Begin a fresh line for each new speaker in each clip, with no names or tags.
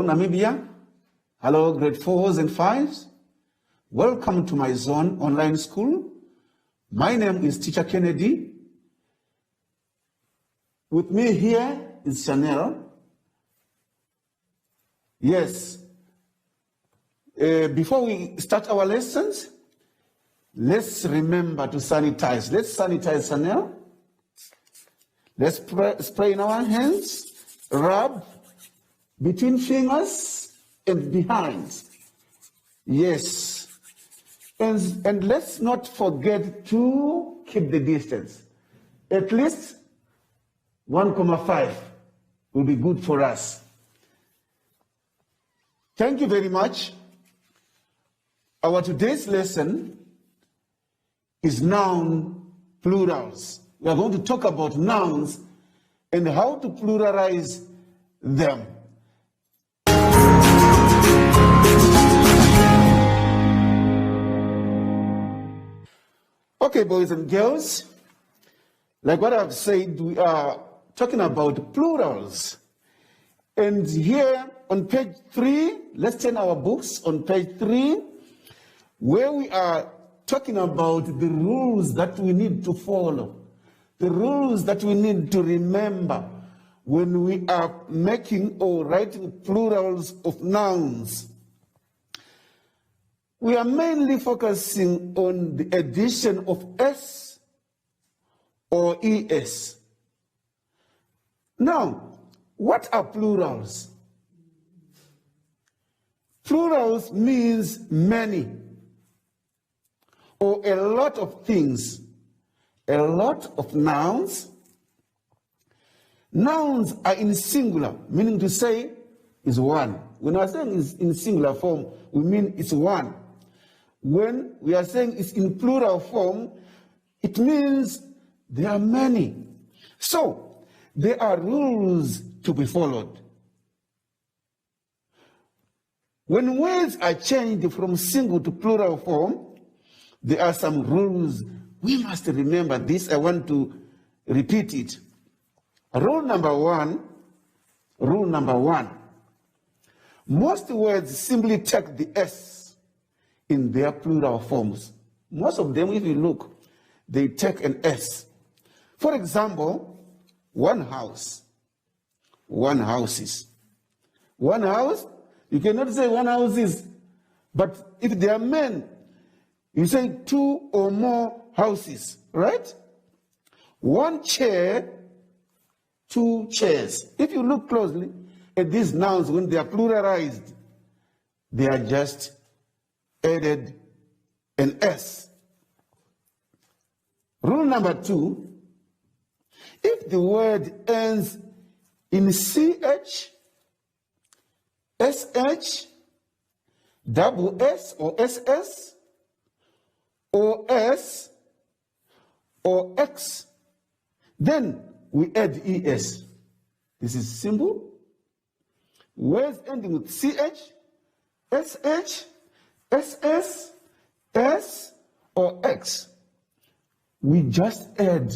Hello, Namibia. Hello, grade 4s and 5s. Welcome to my Zone online school. My name is Teacher Kennedy. With me here is Chanel. Yes. Before we start our lessons, let's remember to sanitize. Let's sanitize, Chanel. Let's spray in our hands, rub between fingers and behind. Yes. And let's not forget to keep the distance. At least 1.5 will be good for us. Thank you very much. Our today's lesson is noun plurals. We are going to talk about nouns and how to pluralize them. Okay, boys and girls, like what I've said, we are talking about plurals. And here on page 3, let's turn our books on page 3, where we are talking about the rules that we need to follow, the rules that we need to remember when we are making or writing plurals of nouns. We are mainly focusing on the addition of S or ES. Now, what are plurals? Plurals means many or a lot of things, a lot of nouns. Nouns are in singular, meaning to say is one. When we are saying it's in singular form, we mean it's one. When we are saying it's in plural form, it means there are many. So, there are rules to be followed. When words are changed from single to plural form, there are some rules. We must remember this. I want to repeat it. Rule number one. Most words simply take the S in their plural forms. Most of them, if you look, they take an S. For example, one house, one houses. One house, you cannot say one houses, but if they are men, you say two or more houses, right? One chair, two chairs. If you look closely at these nouns, when they are pluralized, they are just added an S. Rule number 2, if the word ends in CH, SH, double S or SS, or S, or X, then we add ES. This is simple. Words ending with CH, SH, SS, S, or X, we just add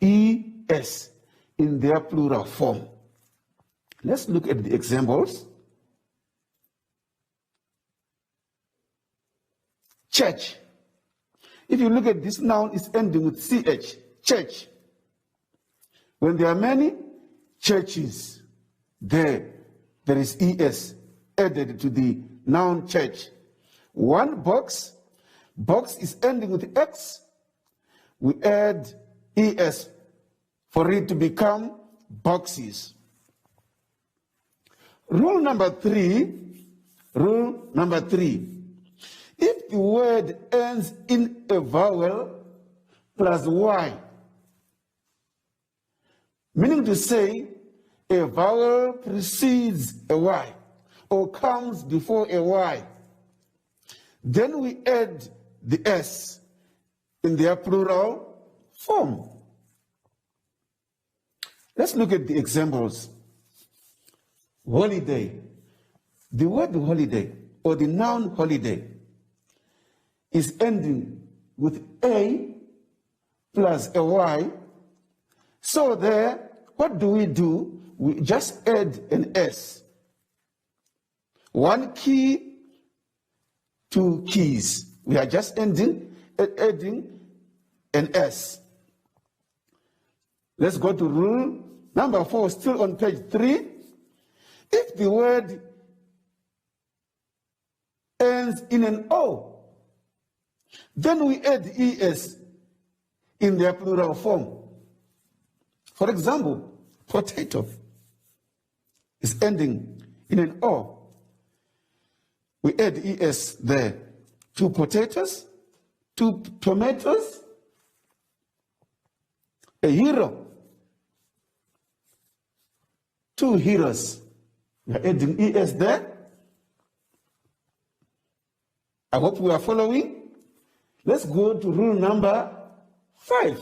ES in their plural form. Let's look at the examples. Church. If you look at this noun, it's ending with CH, church. When there are many churches, there is ES added to the noun church. One box is ending with X, we add ES for it to become boxes. Rule number 3, if the word ends in a vowel plus Y, meaning to say a vowel precedes a Y or comes before a Y, then we add the S in their plural form. Let's look at the examples. Holiday. The word holiday or the noun holiday is ending with A plus a Y. So there, what do? We just add an S. One key, two keys. We are just adding an S. Let's go to rule number 4, still on page 3. If the word ends in an O, then we add ES in their plural form. For example, potato is ending in an O. We add ES there. 2 potatoes, 2 tomatoes, a hero, 2 heroes. We are adding ES there. I hope we are following. Let's go to rule number 5.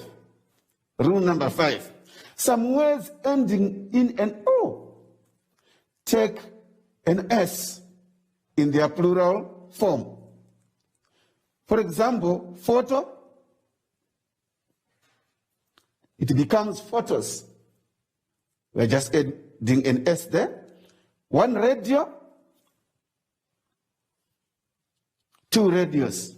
Rule number 5. Some words ending in an O take an S in their plural form. For example, photo, it becomes photos. We're just adding an S there. 1 radio, 2 radios.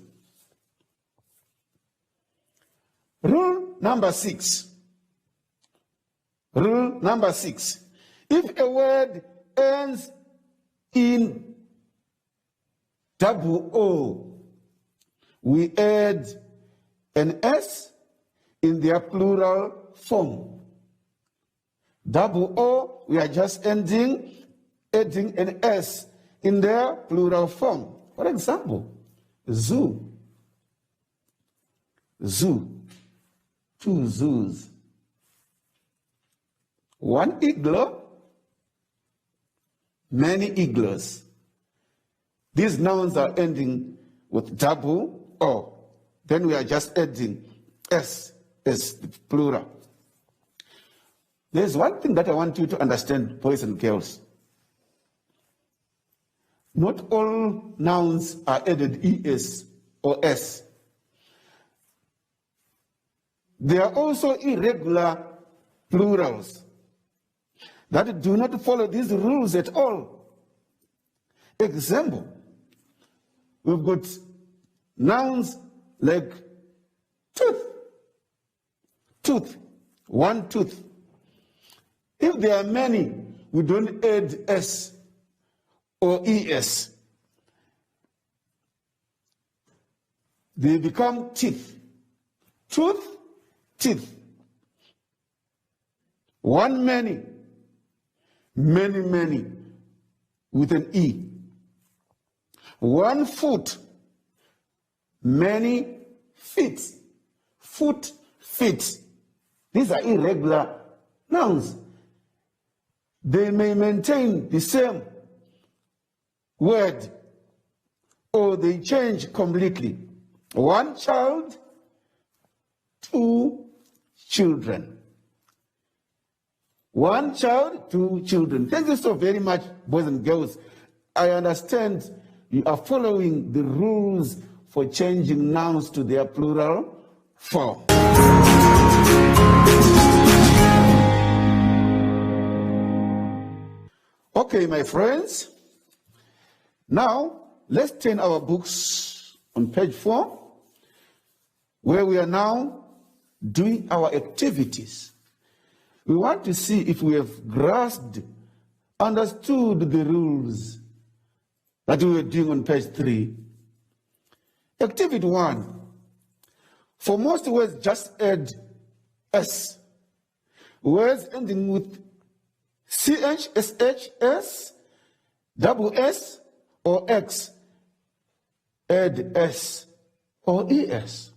Rule number 6. Rule number 6. If a word ends in double O, we add an S in their plural form. Double O, we are just adding an S in their plural form. For example, zoo. Zoo. 2 zoos. 1 igloo. Many igloos. These nouns are ending with double O. Then we are just adding S as the plural. There's one thing that I want you to understand, boys and girls. Not all nouns are added ES or S. There are also irregular plurals that do not follow these rules at all. Example, we've got nouns like tooth, tooth, 1 tooth. If there are many, we don't add S or ES. They become teeth. Tooth, teeth. 1 many, many, with an E. 1 foot, many feet. Foot, feet. These are irregular nouns. They may maintain the same word or they change completely. 1 child, 2 children. 1 child, 2 children. Thank you so very much, boys and girls. I understand you are following the rules for changing nouns to their plural form. Okay, my friends. Now, let's turn our books on page 4, where we are now doing our activities. We want to see if we have grasped, understood the rules that we were doing on page 3. Activity 1. For most words, just add S. Words ending with CH, SH, S, double S, or X, add S or ES.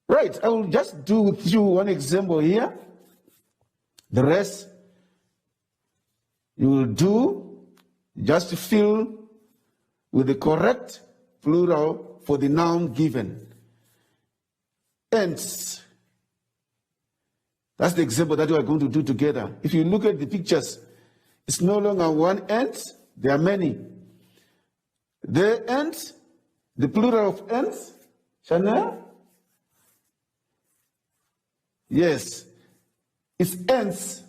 Right, I will just do with you one example here. The rest you will do just fill with the correct plural for the noun given. Ants. That's the example that we are going to do together. If you look at the pictures, it's no longer 1 ant, there are many. The ants, the plural of ants, Chanel? Yes, it's ants,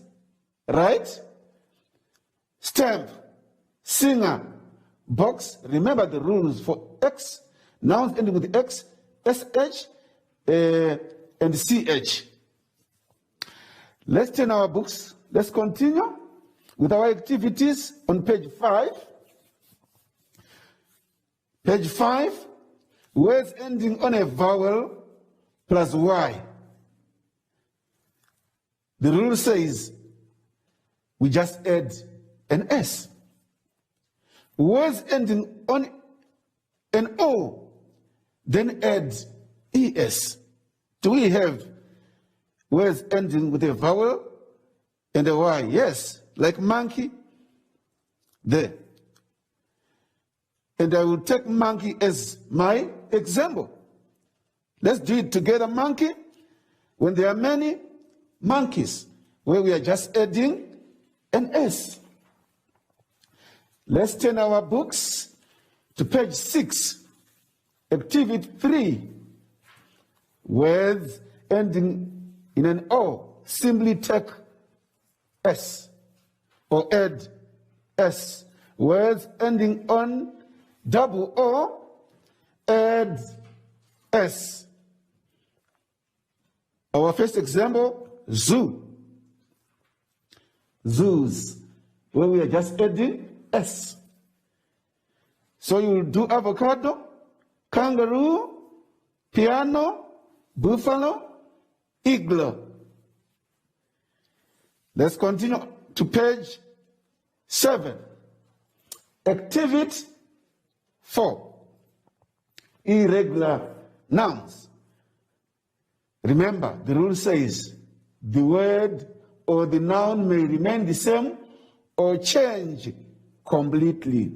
right? Stamp, singer, box. Remember the rules for X, nouns ending with X, SH, and CH. Let's turn our books. Let's continue with our activities on page 5. Page 5, words ending on a vowel plus Y. The rule says we just add an S. Words ending on an O, then add ES. Do we have words ending with a vowel and a Y? Yes, like monkey, there. And I will take monkey as my example. Let's do it together, monkey. When there are many monkeys, where we are just adding an S. Let's turn our books to page 6, activity 3. Words ending in an O, simply take S or add S. Words ending on double O, add S. Our first example, zoo. Zoos, where we are just adding S. So you will do avocado, kangaroo, piano, buffalo, igloo. Let's continue to page 7. Activity 4. Irregular nouns. Remember, the rule says the word or the noun may remain the same or change completely.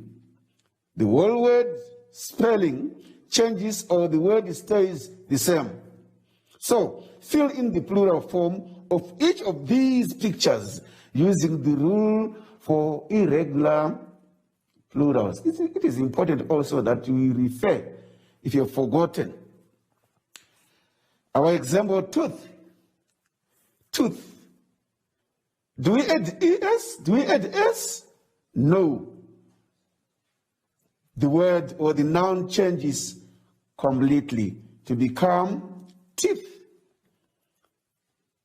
The whole word spelling changes or the word stays the same. So, fill in the plural form of each of these pictures using the rule for irregular plurals. It is important also that you refer if you've forgotten. Our example, tooth. Tooth. Do we add ES? Do we add S? No. The word or the noun changes completely to become teeth.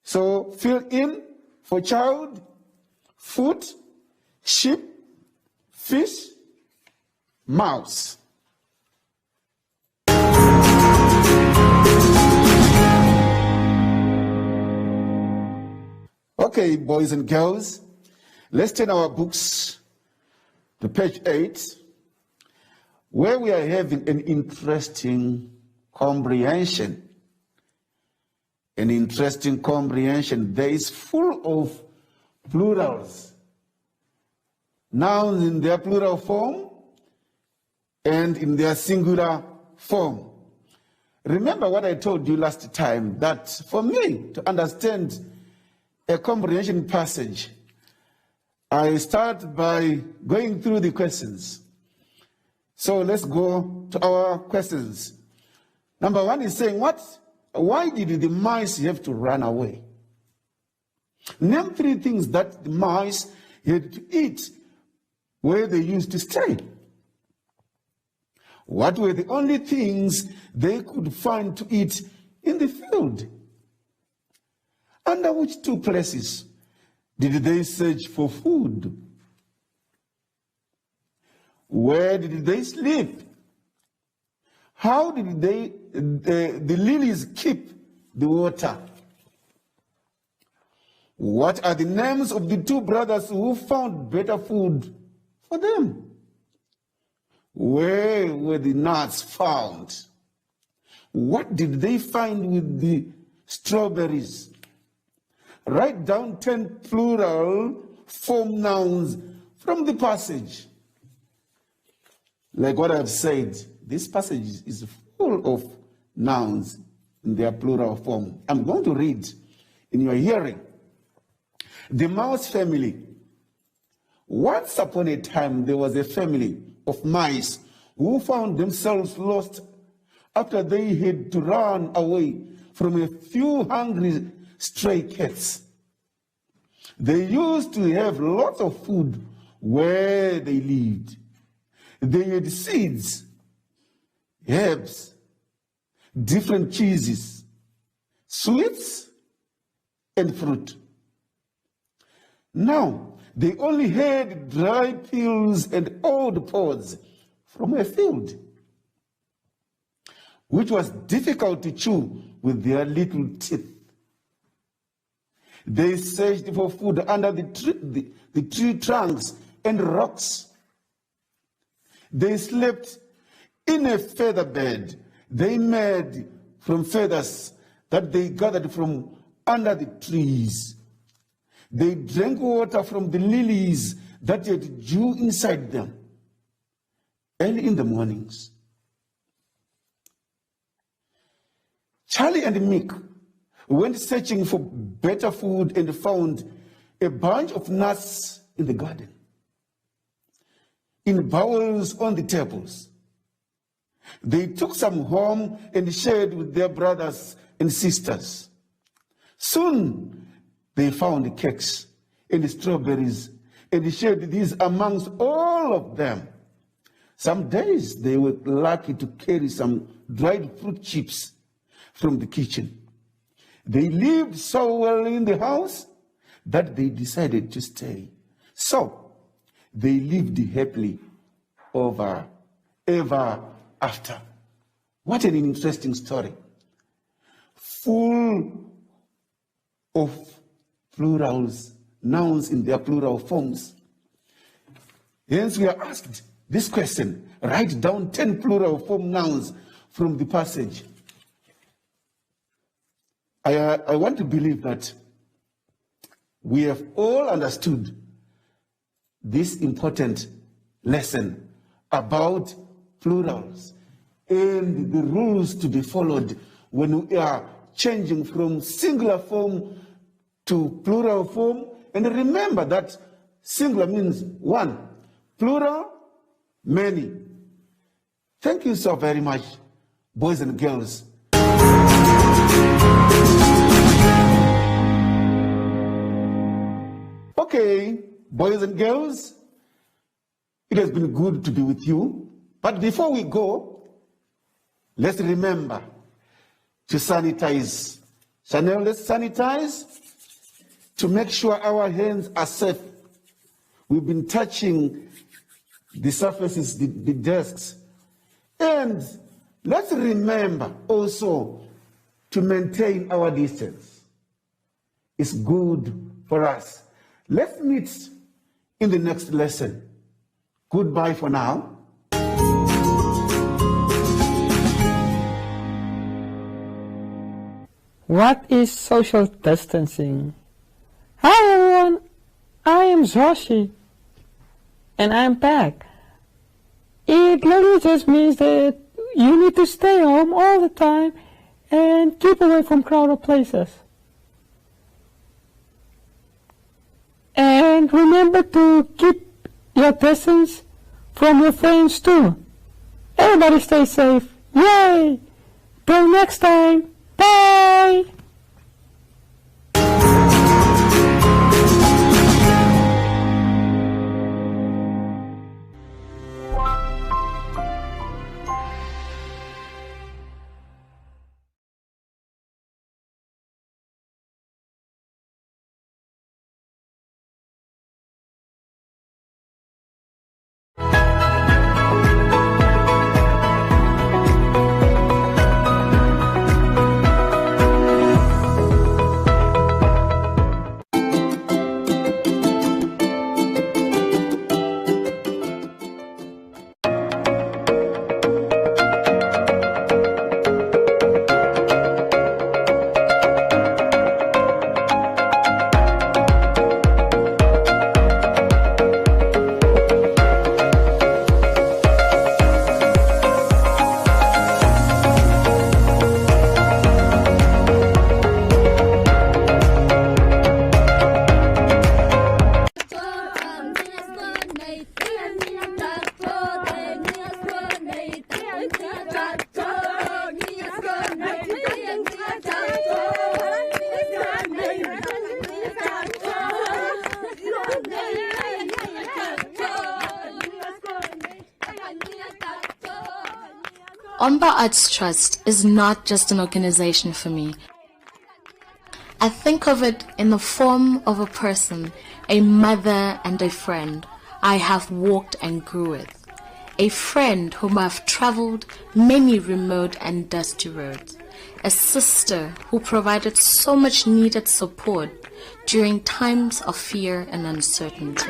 So fill in for child, foot, sheep, fish, mouse. Okay, boys and girls, let's turn our books to page 8, where we are having an interesting comprehension. An interesting comprehension. There is full of plurals. Nouns in their plural form and in their singular form. Remember what I told you last time, that for me to understand a comprehension passage, I start by going through the questions. So let's go to our questions. Number 1 is saying, why did the mice have to run away? Name 3 things that the mice had to eat where they used to stay. What were the only things they could find to eat in the field? Under which 2 places did they search for food? Where did they sleep? How did the lilies keep the water? What are the names of the 2 brothers who found better food for them? Where were the nuts found? What did they find with the strawberries? Write down 10 plural form nouns from the passage. Like what I've said, this passage is full of nouns in their plural form. I'm going to read in your hearing. The mouse family. Once upon a time, there was a family of mice who found themselves lost after they had to run away from a few hungry stray cats. They used to have lots of food where they lived. They had seeds, herbs, different cheeses, sweets, and fruit. Now, they only had dry peels and old pods from a field, which was difficult to chew with their little teeth. They searched for food under the tree trunks and rocks. They slept in a feather bed they made from feathers that they gathered from under the trees. They drank water from the lilies that had dew inside them. Early in the mornings, Charlie and Mick went searching for better food and found a bunch of nuts in the garden, in bowls on the tables. They took some home and shared with their brothers and sisters. Soon they found cakes and strawberries and shared these amongst all of them. Some days they were lucky to carry some dried fruit chips from the kitchen. They lived so well in the house that they decided to stay. So they lived happily ever after. What an interesting story. Full of plurals, nouns in their plural forms. Hence we are asked this question: write down 10 plural form nouns from the passage. I want to believe that we have all understood this important lesson about plurals and the rules to be followed when we are changing from singular form to plural form. And remember that singular means one, plural, many. Thank you so very much, boys and girls. Okay, boys and girls, it has been good to be with you. But before we go, let's remember to sanitize. Chanel, let's sanitize to make sure our hands are safe. We've been touching the surfaces, the desks. And let's remember also to maintain our distance. It's good for us. Let's meet in the next lesson. Goodbye for now.
What is social distancing? Hi everyone, I am Zoshi, and I'm back. It literally just means that you need to stay home all the time and keep away from crowded places. And remember to keep your distance from your friends too. Everybody stay safe. Yay! Till next time. Bye!
Omba Arts Trust is not just an organization for me. I think of it in the form of a person, a mother and a friend I have walked and grew with. A friend whom I've traveled many remote and dusty roads. A sister who provided so much needed support during times of fear and uncertainty.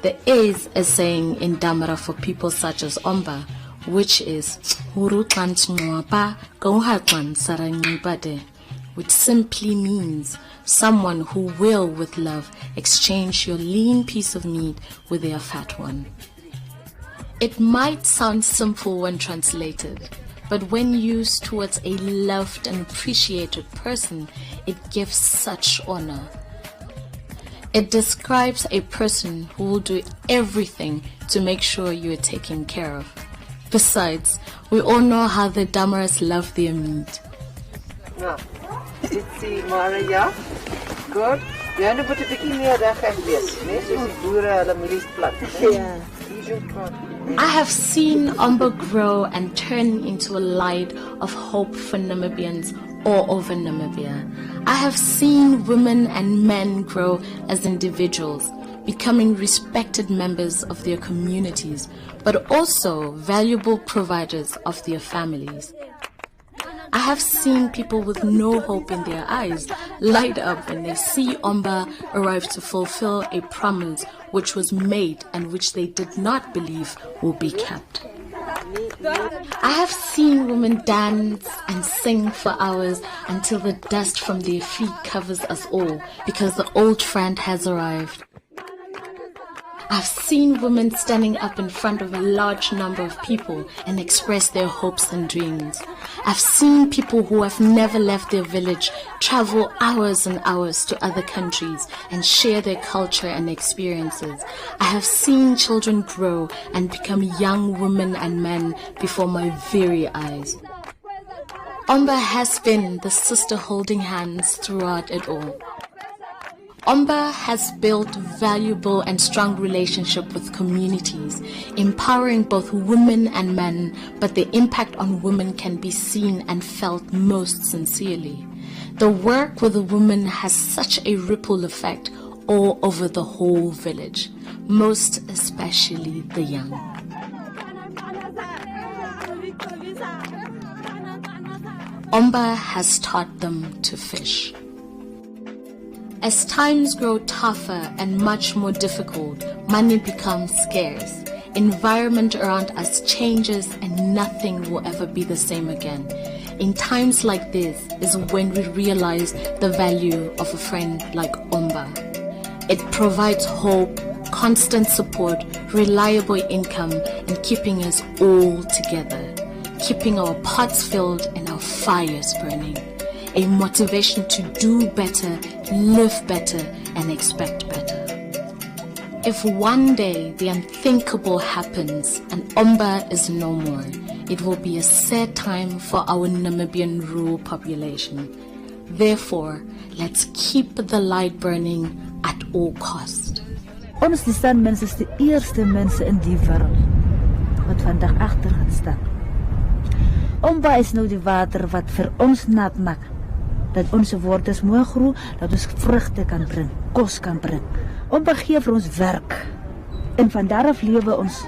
There is a saying in Damara for people such as Omba, which is which simply means someone who will, with love, exchange your lean piece of meat with their fat one. It might sound simple when translated, but when used towards a loved and appreciated person, it gives such honor. It describes a person who will do everything to make sure you are taken care of. Besides, we all know how the Damaras love their meat.
Nou, dit is Maria. Goed. Jy moet 'n bietjie meer reg wees, né? Soos die boere hulle mielies plant. Ja.
I have seen Omba grow and turn into a light of hope for Namibians all over Namibia. I have seen women and men grow as individuals, becoming respected members of their communities, but also valuable providers of their families. I have seen people with no hope in their eyes light up when they see Omba arrive to fulfill a promise which was made and which they did not believe will be kept. I have seen women dance and sing for hours until the dust from their feet covers us all because the old friend has arrived. I've seen women standing up in front of a large number of people and express their hopes and dreams. I've seen people who have never left their village travel hours and hours to other countries and share their culture and experiences. I have seen children grow and become young women and men before my very eyes. Omba has been the sister holding hands throughout it all. Omba has built valuable and strong relationship with communities, empowering both women and men, but the impact on women can be seen and felt most sincerely. The work with the women has such a ripple effect all over the whole village, most especially the young. Omba has taught them to fish. As times grow tougher and much more difficult, money becomes scarce. Environment around us changes and nothing will ever be the same again. In times like this is when we realize the value of a friend like Omba. It provides hope, constant support, reliable income, and keeping us all together, keeping our pots filled and our fires burning. A motivation to do better, live better, and expect better. If one day the unthinkable happens and Omba is no more, it will be a sad time for our Namibian rural population. Therefore, let's keep the light burning at all cost.
Ons die Sanmense is die eerste mense in die wêreld wat vandag agter gaan staan. Omba is nou die water wat vir ons nat maak, dat onze wortels mooi groeien, dat ons vruchten kan brengen, kos kan brengen. Omba gee vir ons werk en van daaraf lewe ons.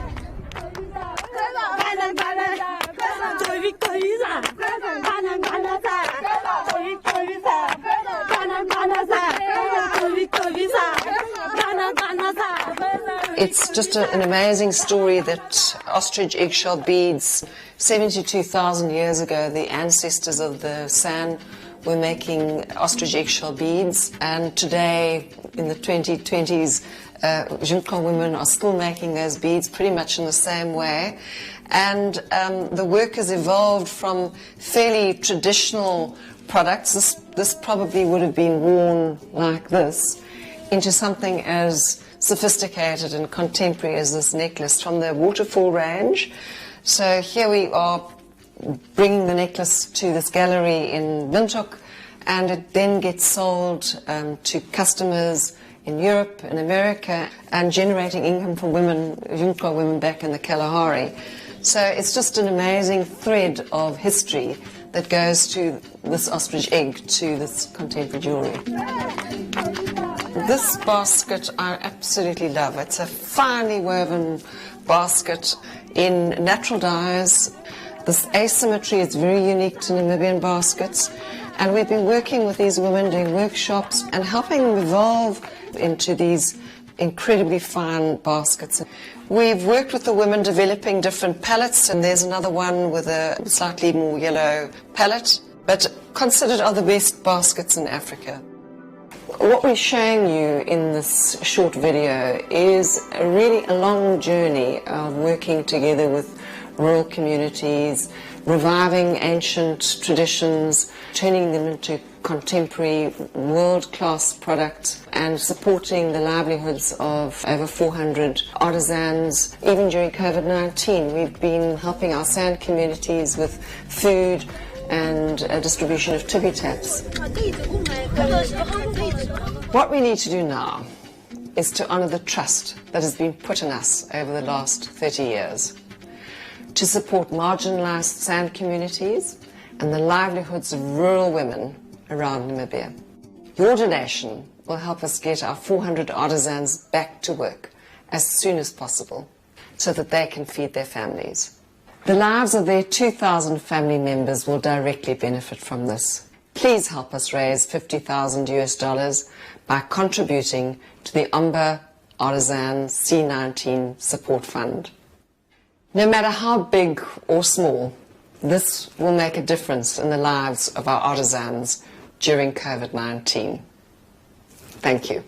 It's just an amazing story that ostrich eggshell beads, 72,000 years ago, the ancestors of the San were making ostrich eggshell beads, and today in the 2020s, Junko women are still making those beads pretty much in the same way. And the work has evolved from fairly traditional products. This probably would have been worn like this, into something as sophisticated and contemporary as this necklace from the waterfall range. So here we are bringing the necklace to this gallery in Windhoek, and it then gets sold to customers in Europe and America, and generating income for women, Junko women back in the Kalahari. So it's just an amazing thread of history that goes to this ostrich egg, to this contemporary jewellery. This basket I absolutely love. It's a finely woven basket in natural dyes. This asymmetry is very unique to Namibian baskets, and we've been working with these women, doing workshops and helping them evolve into these incredibly fine baskets. We've worked with the women developing different palettes, and there's another one with a slightly more yellow palette, but considered are the best baskets in Africa. What we're showing you in this short video is really a long journey of working together with rural communities, reviving ancient traditions, turning them into contemporary world-class products, and supporting the livelihoods of over 400 artisans. Even during COVID-19, we've been helping our sand communities with food and distribution of tippy taps. What we need to do now is to honour the trust that has been put in us over the last 30 years, to support marginalised sand communities and the livelihoods of rural women around Namibia. Your donation will help us get our 400 artisans back to work as soon as possible so that they can feed their families. The lives of their 2,000 family members will directly benefit from this. Please help us raise $50,000 by contributing to the Omba Artisan C19 Support Fund. No matter how big or small, this will make a difference in the lives of our artisans during COVID-19. Thank you.